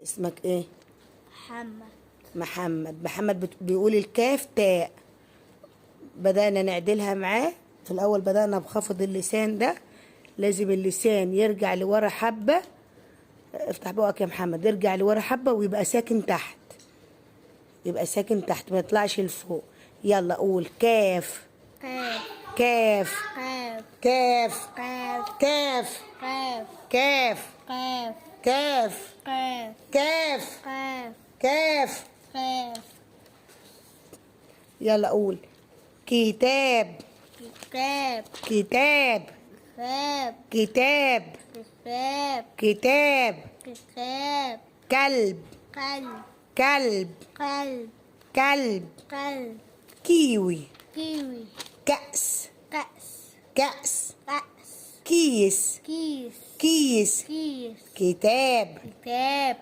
اسمك ايه؟ محمد. محمد بيقول الكاف تاء. بدأنا نعدلها معاه. في الأول بدأنا بخفض اللسان ده، لازم اللسان يرجع لورا حبة. افتح بقك يا محمد، يرجع لورا حبة ويبقى ساكن تحت، يبقى ساكن تحت ما يطلعش لفوق. يلا قول كاف كاف. كاف كاف. كاف كاف. كاف كاف. كاف كاف. كاف كاف. كاف. كاف. يلا قول كتاب كتاب. كتاب كتاب. كتاب كتاب. كتاب. كتاب. كلب قلب. كلب قلب. كلب. قلب. كيوي كيوي. كأس كأس. كأس. كأس. كيس كيس. كيس. كيس. كتاب كتاب.